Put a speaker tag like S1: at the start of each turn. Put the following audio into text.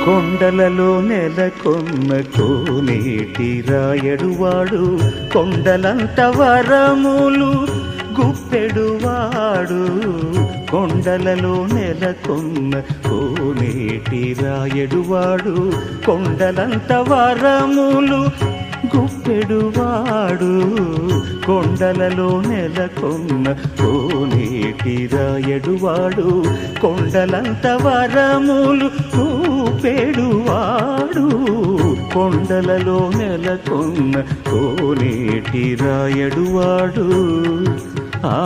S1: కొండలలో నెలకొన్న కోనేటి రాయడువాడు, కొండలంత వరములు గుప్పెడువాడు. కొండలలో నెలకొన్న కోనేటి రాయడువాడు, కొండలంత వరములు గుప్పెడువాడు. కొండలలో నెలకొన్న కోనేటి రాయడువాడు, కొండలంత వరములు గుప్పెడువాడు. కొండలలో నెలకొన్న కోనేటి రాయడువాడు. ఆ